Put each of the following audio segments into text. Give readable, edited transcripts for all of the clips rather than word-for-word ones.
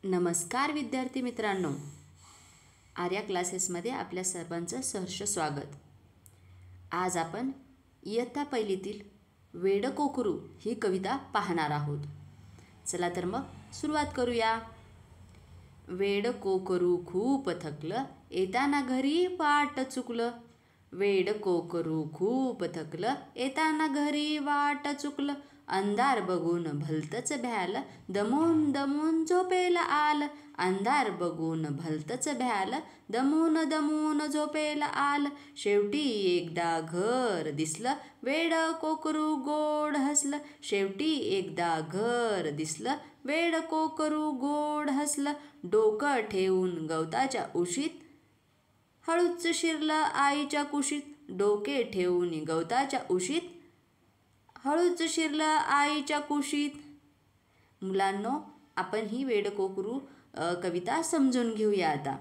नमस्कार विद्यार्थी मित्रांनो, आर्या क्लासेसमध्ये आपल्या सर्वांचं सहर्ष स्वागत. आज आपण इयत्ता पहिलीतील वेडकोकरू ही कविता पाहणार आहोत. चला तर मग सुरुवात करूया. वेडकोकरू खूप थकलं, येताना घरी वाट चुकलं. वेडकोकरू खूप थकलं, येताना घरी वाट चुकलं. अंधार बघून भलतंच भ्यालं, दमून दमून झोपेला आलं. अंधार बघून भलतंच भ्यालं, दमून दमून झोपेला आलं. शेवटी एकदा घर दिसलं, वेडकोकरू गोड हसलं. शेवटी एकदा घर दिसलं, वेडकोकरू गोड हसलं. डोकं ठेवून गवताच्या उशीत हळूच शिरलं आईच्या कुशीत. डोके ठेवून गवताच्या उशीत हळूच शिरलं आईच्या कुशीत. मुलांनो, आपण ही वेडकोकरू कविता समजून घेऊया आता.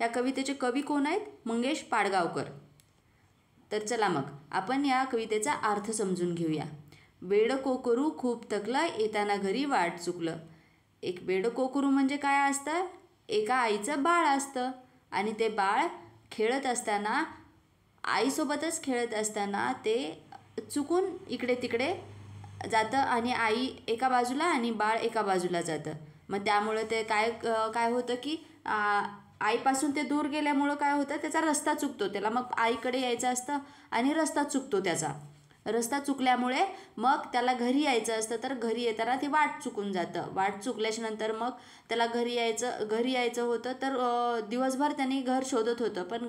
या कवितेचे कवी कोण आहेत? मंगेश पाडगावकर. तर चला मग आपण या कवितेचा अर्थ समजून घेऊया. वेडकोकरू खूप थकलं, येताना घरी वाट चुकलं. एक वेडकोकरू म्हणजे काय असतं? एका आईचं बाळ असतं आणि ते बाळ खेळत असताना, आईसोबतच खेळत असताना ते चुकून इकडे तिकडे जातं आणि आई एका बाजूला आणि बाळ एका बाजूला जातं. मग त्यामुळं ते काय होतं की आईपासून ते दूर गेल्यामुळं काय होतं, त्याचा रस्ता चुकतो. त्याला मग आईकडे यायचं असतं आणि रस्ता चुकतो. त्याचा रस्ता चुकल्यामुळे मग त्याला घरी यायचं असतं, तर घरी येताना ते वाट चुकून जातं. वाट चुकल्याच्या नंतर मग त्याला घरी यायचं होतं, तर दिवसभर त्यांनी घर शोधत होतं, पण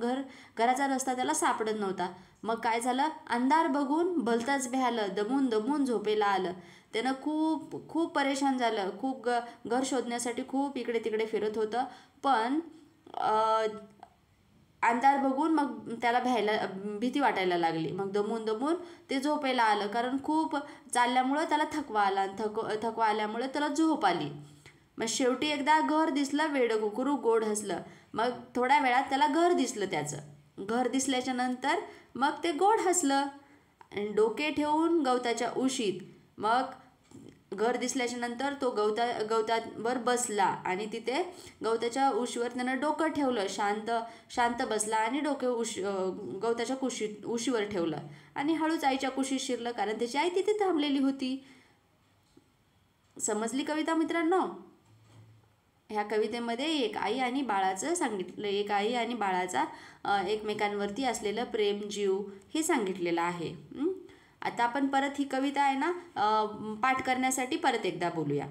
घराचा रस्ता त्याला सापडत नव्हता. मग काय झालं, अंधार बघून भलतंच भ्यालं, दमून दमून झोपेला आलं. त्यानं खूप परेशान झालं. खूप घर शोधण्यासाठी खूप इकडे तिकडे फिरत होतं, पण अंधार बघून मग त्याला भीती वाटायला लागली. मग दमून दमून ते झोपेला आलं, कारण खूप चालल्यामुळं त्याला थकवा आला. थकवा आल्यामुळे त्याला झोप आली. मग शेवटी एकदा घर दिसलं, वेडकोकरू गोड हसलं. मग थोड्या वेळात त्याला घर दिसलं. त्याचं घर दिसल्याच्या नंतर मग ते गोड हसलं. आणि डोके ठेवून गवताच्या उशीत, मग घर दिसल्याच्या नंतर तो गवतावर बसला आणि तिथे गवताच्या उशीवर त्यानं डोकं ठेवलं. शांत बसला आणि गवताच्या उशीवर ठेवलं आणि हळूच आईच्या कुशीत शिरलं, कारण त्याची आई तिथे थांबलेली होती. समजली कविता मित्रांनो? ह्या कवितेमध्ये एक आई आणि बाळाचं सांगितलं. एक आई आणि बाळाचा एकमेकांवरती असलेलं प्रेम, जीव हे सांगितलेलं आहे. आता आपण परत ही कविता आहे ना पाठ करण्यासाठी परत एकदा बोलूया.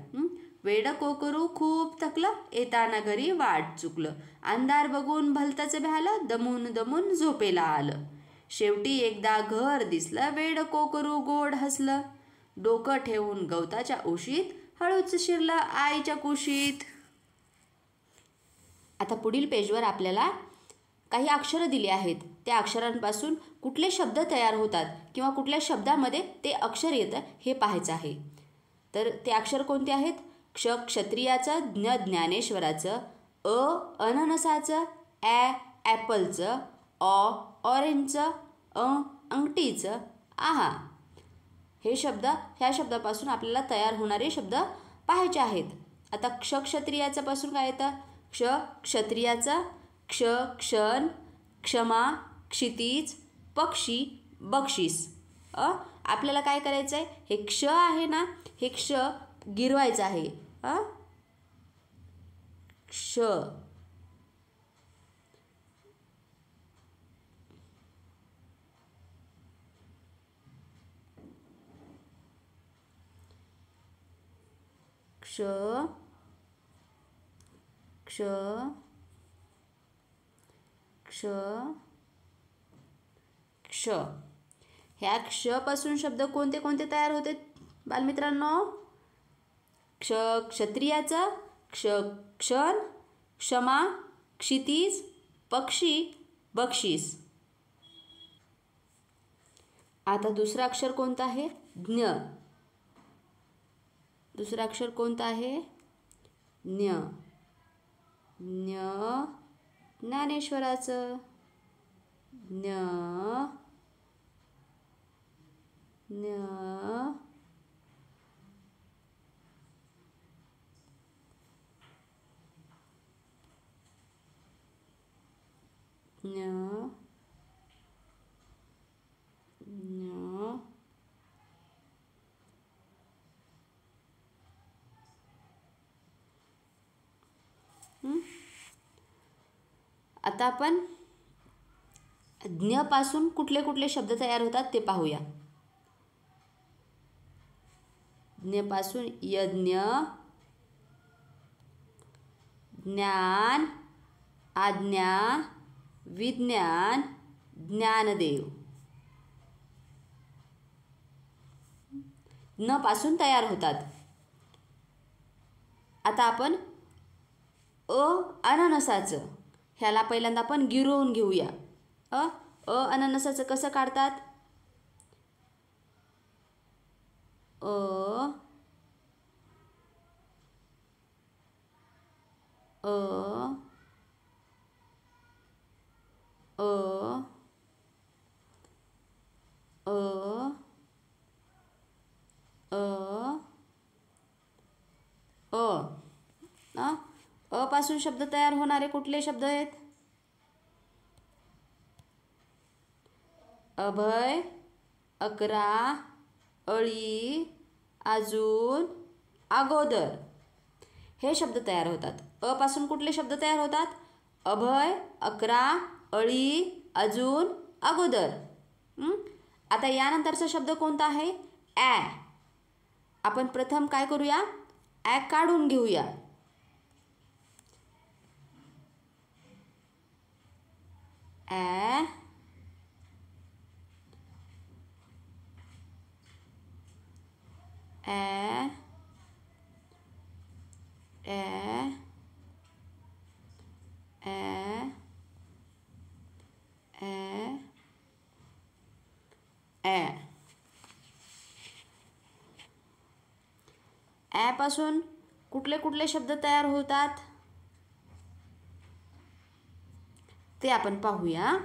वेडकोकरू खूप थकलं, येताना घरी वाट चुकलं. अंधार बघून भलतंच भ्यालं, दमून दमून झोपेला आलं. शेवटी एकदा घर दिसलं, वेडकोकरू गोड हसलं. डोकं ठेवून गवताच्या उशीत हळूच शिरलं आईच्या कुशीत. आता पुढील पेजवर आपल्याला काही अक्षरं दिली आहेत. त्या अक्षरांपासून कुठले शब्द तयार होतात किंवा कुठल्या शब्दामध्ये ते अक्षर येतं हे पाहायचं आहे. तर ते अक्षर कोणते आहेत? क्ष क्षत्रियाचं, ज्ञ ज्ञानेश्वराचं, अननसाचं, ॲपलचं, ऑरेंजचं, अंगठीचं, आहा. हे शब्द, ह्या शब्दापासून आपल्याला तयार होणारे शब्द पाहायचे आहेत. आता क्ष क्षत्रियाचं पासून काय येतं? क्ष क्षत्रियाचं, क्षण, क्षमा, क्षितिज, पक्षी, बक्षीस. आपल्याला काय करायचं आहे? हे क्ष आहे ना, हे क्ष गिरवायचं आहे. क्ष क्ष क्ष क्ष क्ष. ह्या क्षपासून शब्द कोणते कोणते तयार होते बालमित्रांनो? क्ष क्षत्रियाचा, क्षण, क्षमा, क्षितिज, पक्षी, बक्षीस. आता दुसरा अक्षर कोणता आहे? ज्ञ. दुसरा अक्षर कोणता आहे? ज्ञ. ज्ञ ज्ञानेश्वराचं, ज्ञ ज्ञ न्य न्य आता आपण ज्ञ पासून कुठले कुठले शब्द तयार होतात ते पाहूया. ज्ञ पासून यज्ञ, ज्ञान, आज्ञा, विज्ञान, ज्ञानदेव. न पासून तयार होतात. आता आपण अननसाचं ह्याला पहिल्यांदा आपण गिरवून घेऊया. अननसाचं कसं काढतात? अ अ अ अ अ अ पासून शब्द तयार होणारे कुठले शब्द आहेत? अभय, अकरा, अळी, अजून, अगोदर हे शब्द तयार होतात. अ पासून कुठले शब्द तयार होतात? अभय, अकरा, अळी, अजून, अगोदर. आता यानंतरचा शब्द कोणता आहे? ॲ. आपण प्रथम काय करूया? ॲ काढून घेऊया. ॲ ॲ ॲ ॲ ॲ ॲ. ॲ पासून कुठले कुठले शब्द तयार होतात ते आपण पाहूया.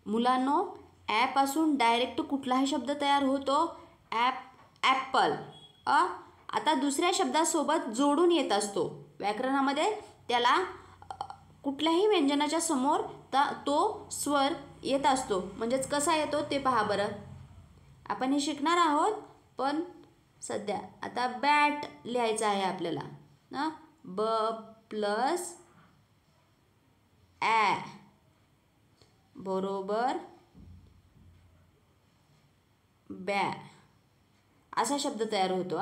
मुलांनो, ॲ पासून डायरेक्ट कुठलाही शब्द तयार होतो? ॲपल. आता दुसऱ्या शब्दासोबत जोडून येत असतो. व्याकरणामध्ये त्याला कुठल्याही व्यंजनाच्या समोर तो स्वर येत असतो. म्हणजेच कसा येतो ते पहा बरं. आपण हे शिकणार आहोत, पण सध्या आता बॅट लिहायचं आहे आपल्याला. ब प्लस ॲ बरोबर बॅ असा शब्द तयार होतो.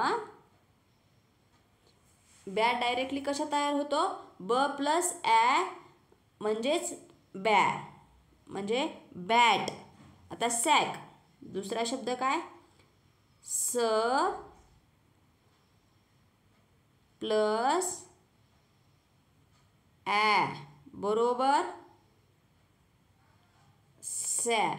बॅट डायरेक्टली कशा तयार होतो? ब प्लस ॲ म्हणजेच बॅ म्हणजे बॅट. आता सॅक दुसरा शब्द काय? स प्लस ॲ बरोबर सॅ.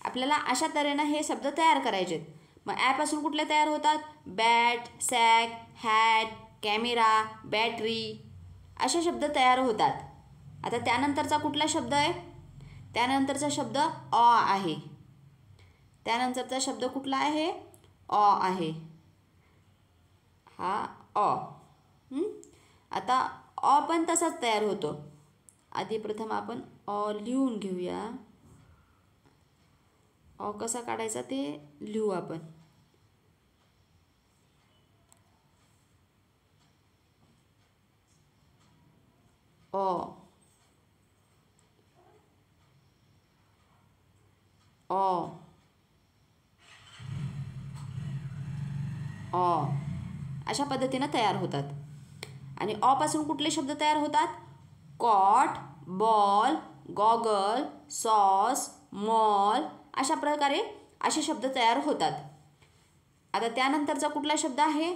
आपल्याला अशा तऱ्हेनं हे शब्द तयार करायचे. मग ॲपासून कुठले तयार होतात? Bat, sack, hat, camera, battery असे शब्द तयार होतात. आता त्यानंतरचा कुठला शब्द आहे? त्यानंतरचा शब्द ऑ आहे. त्यानंतरचा शब्द कुठला आहे? ऑ आहे. हा ऑ. आता ऑ पण तसाच तयार होतो. आधी प्रथम आपण ऑ लिहून घेऊया. ऑ कसा काढायचा ते लिहू आपण. ऑ ऑ ऑ अशा पद्धतीनं तयार होतात. आणि ऑ पासून कुठले शब्द तयार होतात? Cot, ball, goggle, sauce, mall अशा प्रकारे असे शब्द तयार होतात. आता त्यानंतरचा कुठला शब्द आहे?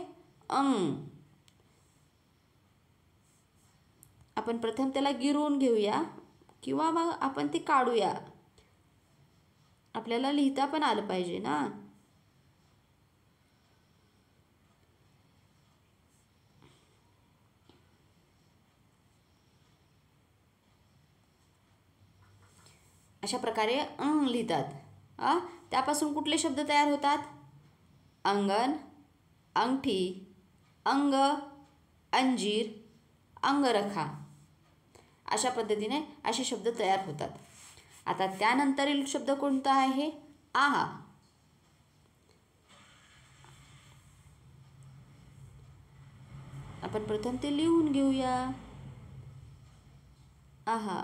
आपण प्रथम त्याला गिरवून घेऊया किंवा मग आपण ते काढूया. आपल्याला लिहिता पण आलं पाहिजे ना. अशा प्रकारे लिहितात. त्यापासून कुठले शब्द तयार होतात? अंगण, अंगठी, अंग, अंजीर, अंगरखा. अशा पद्धतीने असे शब्द तयार होतात. आता त्यानंतरील शब्द कोणता आहे? आहा. आपण प्रथम ते लिहून घेऊया. आहा.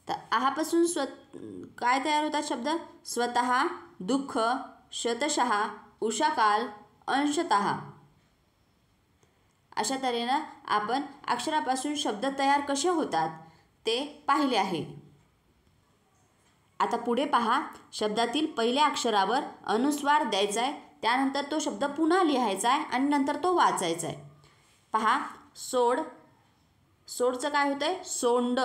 तर आहापासून काय तयार होतात शब्द? स्वतः, दुःख, शतशः, उषाकाल, अंशतः. अशा तऱ्हेनं आपण अक्षरापासून शब्द तयार कसे होतात ते पाहिले आहे. आता पुढे पहा, शब्दातील पहिल्या अक्षरावर अनुस्वार द्यायचा आहे, त्यानंतर तो शब्द पुन्हा लिहायचा आहे आणि नंतर तो वाचायचा आहे. पहा, सोड. सोडचं काय होतंय? सोंड.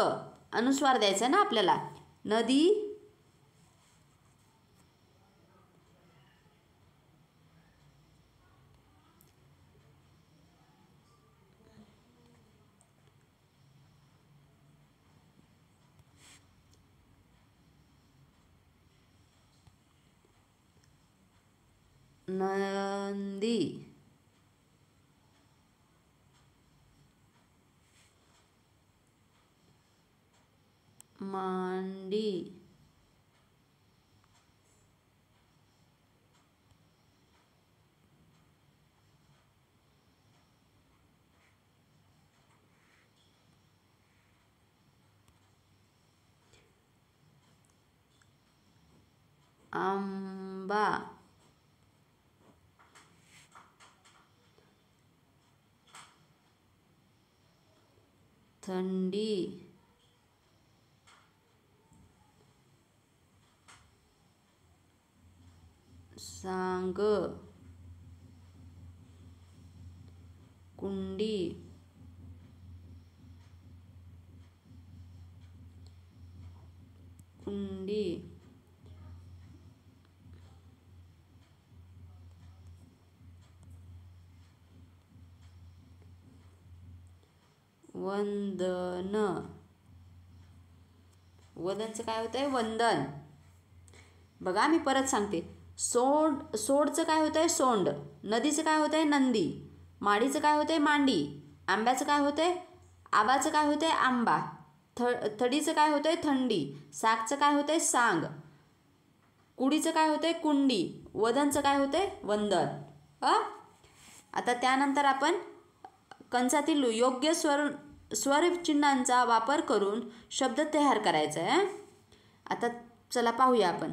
अनुस्वार द्यायचा आहे ना आपल्याला. नदी, नंदी, मांडी, आंबा, थंडी, सांग, कुंडी, कुंडी, वंदन. वदनचं काय होतंय? वंदन. बघा मी परत सांगते. सोडचं काय होतंय? सोंड. नदीचं काय होतंय? नंदी. माडीचं काय होतंय? मांडी. आंब्याचं काय होतंय? आबाचं काय होतंय? आंबा. थडीचं काय होतंय? थंडी. सागचं काय होतंय? सांग. कुडीचं काय होतंय? कुंडी. वदनचं काय होतंय? वंदन. आता त्यानंतर आपण कंसातील योग्य स्वर चिन्हांचा वापर करून शब्द तयार करायचा आहे. आता चला पाहूया आपण.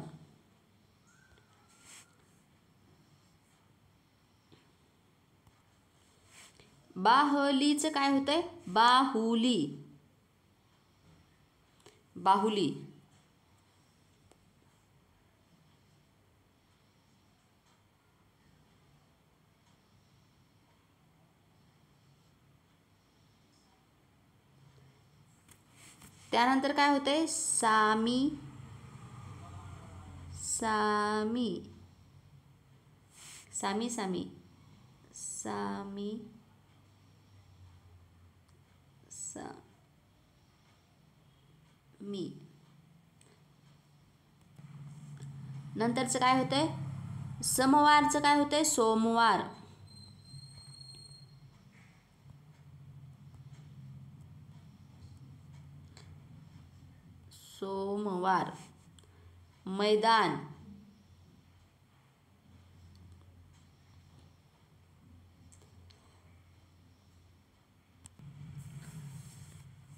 बाहलीचं काय होतंय? बाहुली. बाहुली. त्यानंतर काय होतंय? सामी. सामी. सामी सामी. सामी. मी. नंतरचं काय होतंय? समवारचं काय होतंय? सोमवार. सोमवार. मैदान.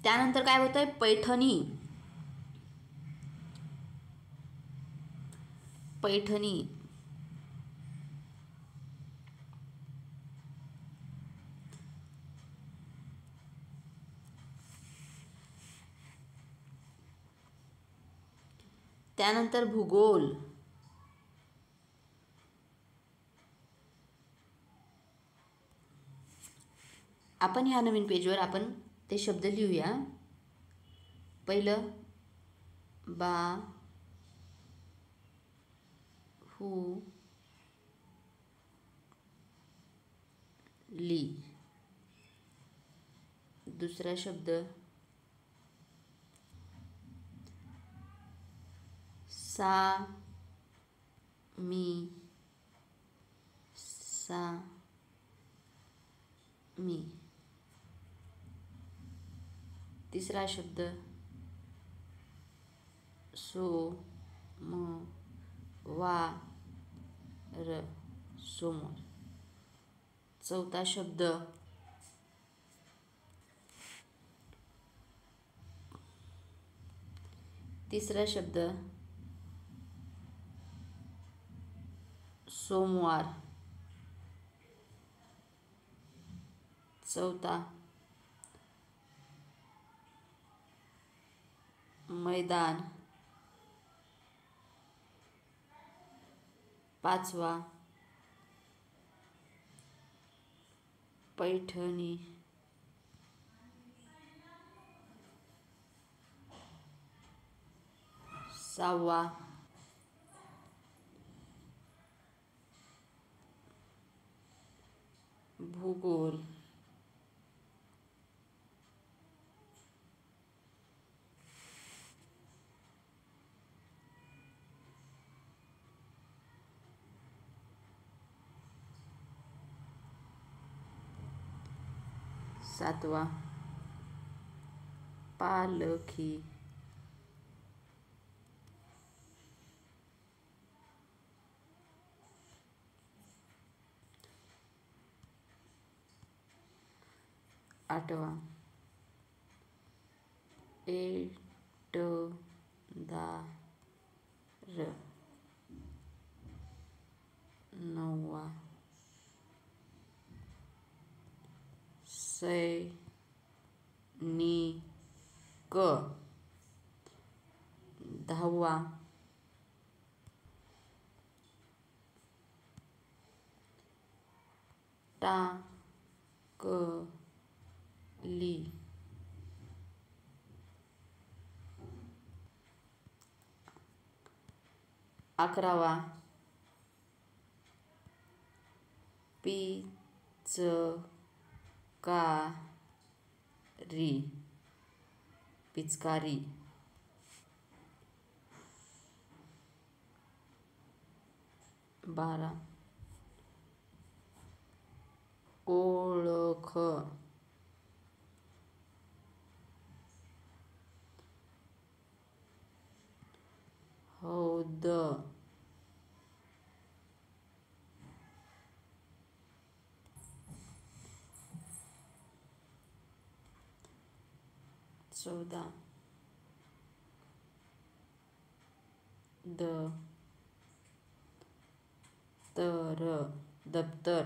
त्यानंतर काय होतंय? पैठणी. पैठणी. त्यानंतर भूगोल. आपण ह्या नवीन पेजवर आपण ते शब्द लिहूया. पहिलं बा हू ली. दुसरा शब्द सामी, सामी. तिसरा शब्द सोमवार, सोमवार. चौथा शब्द तिसरा शब्द सोमवार, चौथा मैदान, पाचवा पैठणी, सहावा भूगोल. सातवा पालखी. आठवा एटदार. नववा सैनिक. दहावा टाकली. अकरावा पिचकारी, पिचकारी. बारा ओळख. हौद. चौदा दप्तर.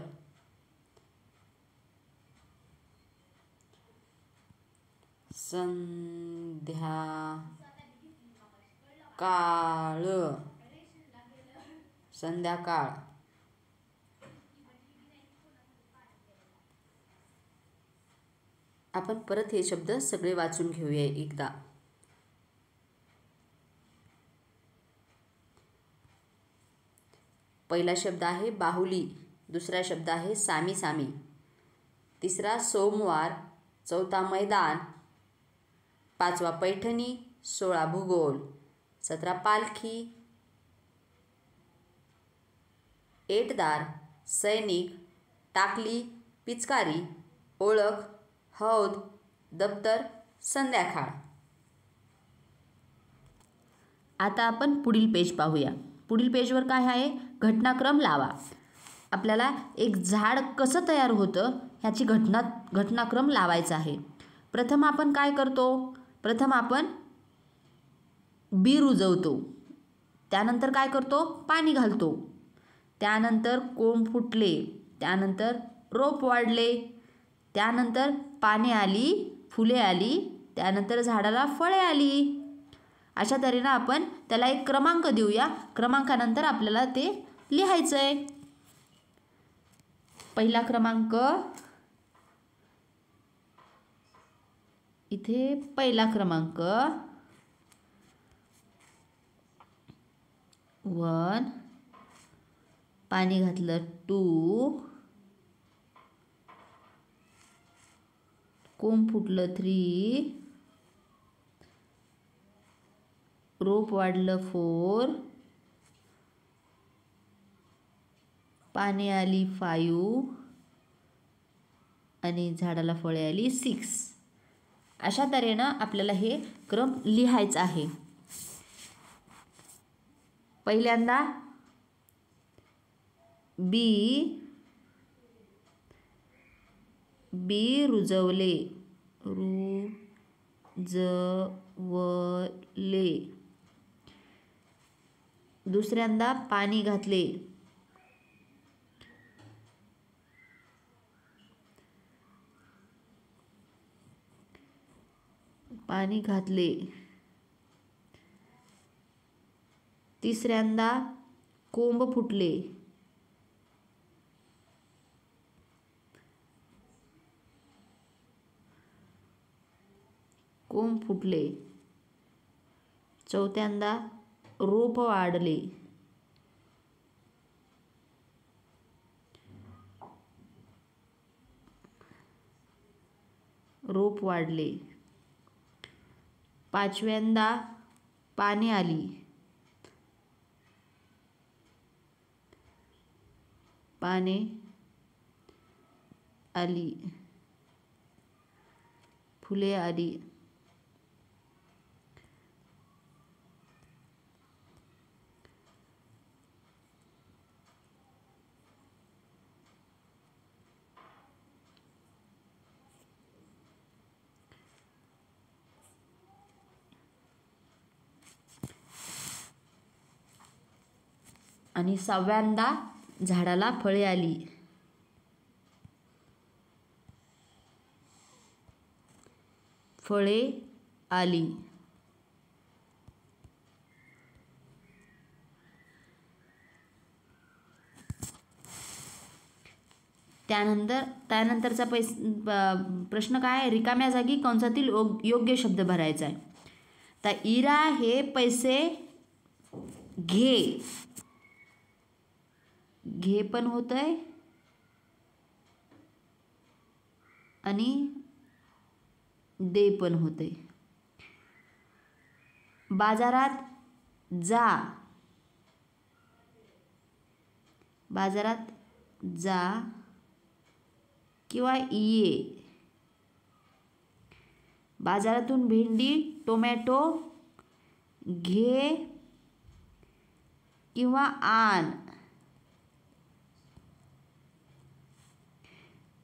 संध्याकाळ, संध्याकाळ. आपण परत हे शब्द सगळे वाचून घेऊया एकदा. पहिला शब्द आहे बाहुली, दुसरा शब्द आहे सामी सामी, तिसरा सोमवार, चौथा मैदान, पाचवा पैठणी, 16 भूगोल, 17 पालखी, एटदार, सैनिक, टाकली, पिचकारी, ओळख, हौद, दप्तर, संध्याकाळ. आता आपण पुढील पेज पाहूया. पुढील पेजवर काय आहे? घटनाक्रम लावा. आपल्याला एक झाड कसं तयार होतं ह्याची घटनाक्रम लावायचा आहे. प्रथम आपण काय करतो? प्रथम आपण बी रुजवतो, त्यानंतर काय करतो? पाणी घालतो, त्यानंतर कोंब फुटले, त्यानंतर रोप वाढले, त्यानंतर पाने आली, फुले आली, त्यानंतर झाडाला फळे आली. अशा तऱ्हेने आपण त्याला एक क्रमांक देऊया. क्रमांकानंतर आपल्याला ते लिहायचं आहे. पहिला क्रमांक, इथे पहिला क्रमांक 1, पाणी घातलं 2, कोंब फुटलं 3, रोप वाढलं 4, पाने आली 5 आणि झाडाला फळे आली 6. अशा तऱ्हेनं आपल्याला हे क्रम लिहायचं आहे. पहिल्यांदा बी रुजवले, दुसऱ्यांदा पाणी घातले, तिसऱ्यांदा कोंब फुटले, चौथ्यांदा रोप वाढले, पाचव्यांदा पाने आली, फुले आली, आणि 6व्यांदा झाडाला फळे आली. त्यानंतरचा प्रश्न काय आहे? रिकाम्या जागी कंसातील योग्य शब्द भरायचा आहे. तर इरा हे पैसे घे पण होतंय आणि दे पण होतंय. बाजारात जा किंवा ये. बाजारातून भेंडी टोमॅटो घे किंवा आण.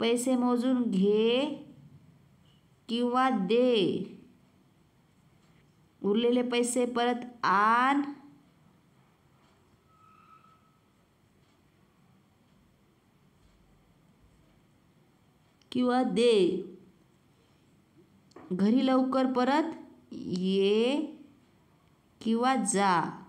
पैसे मोजून घे किंवा दे. उरलेले पैसे परत आण किंवा दे. घरी लवकर परत ये किंवा जा.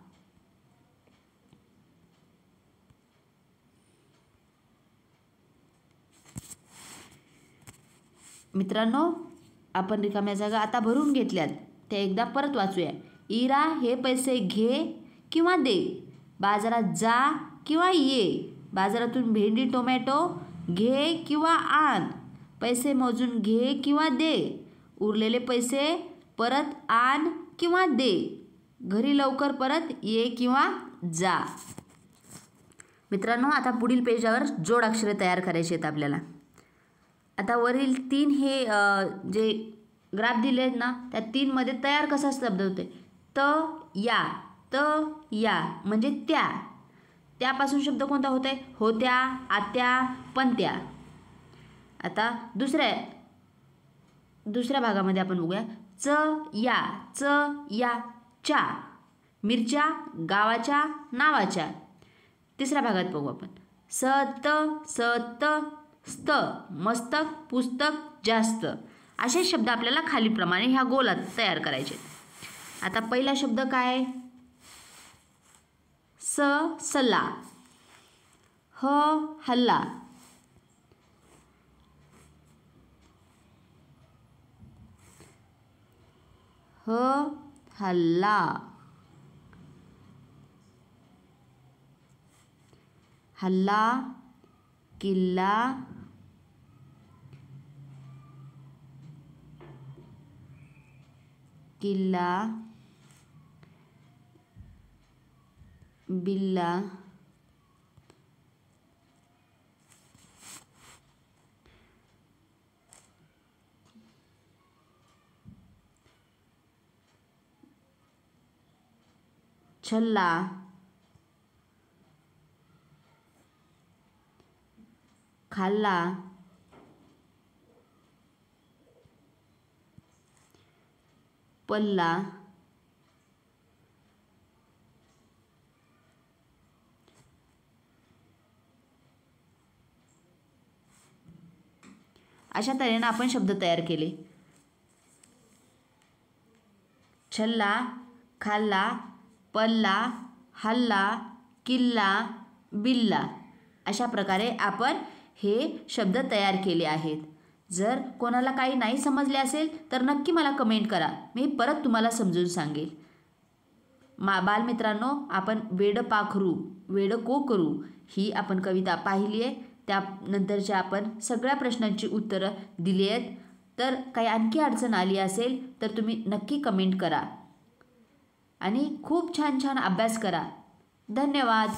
मित्रांनो, आपण रिकाम्या जागा आता भरून घेतल्यात, त्या एकदा परत वाचूया. इरा हे पैसे घे किंवा दे. बाजारात जा किंवा ये. बाजारातून भेंडी टोमॅटो घे किंवा आण. पैसे मोजून घे किंवा दे. उरलेले पैसे परत आण किंवा दे. घरी लवकर परत ये किंवा जा. मित्रांनो, आता पुढील पेजावर जोडाक्षरे तयार करायची आहेत आपल्याला. आता वरील 3 हे जे ग्राफ दिले आहेत ना, त्या 3 मध्ये तयार कसा शब्द होते? त या म्हणजे त्यापासून शब्द कोणता होते? होत्या, आत्या, पणत्या. आता दुसऱ्या भागामध्ये आपण बघूया. च या च्या. मिरच्या गावाच्या नावाच्या. तिसऱ्या भागात बघू आपण. सत स्त मस्तक पुस्तक जास्त. असे शब्द आपल्याला खालीप्रमाणे ह्या गोलात तयार करायचे. आता पहिला शब्द काय? सला. हल्ला. हल्ला. हल्ला किल्ला किल्ला बिल्ला छल्ला खाल्ला पल्ला अशा तऱ्हेने आपण शब्द तयार केले. छल्ला खाल्ला पल्ला हल्ला किल्ला बिल्ला अशा प्रकारे आपण हे शब्द तयार केले आहेत. जर कोणाला काही नाही समजले असेल तर नक्की मला कमेंट करा, मी परत तुम्हाला समजून सांगेल. बालमित्रांनो, आपण वेडपाखरू वेडकोकरू ही आपण कविता पाहिली आहे. त्यानंतरच्या आपण सगळ्या प्रश्नांची उत्तरं दिली आहेत. तर काही आणखी अडचण आली असेल तर तुम्ही नक्की कमेंट करा आणि खूप छान छान अभ्यास करा. धन्यवाद.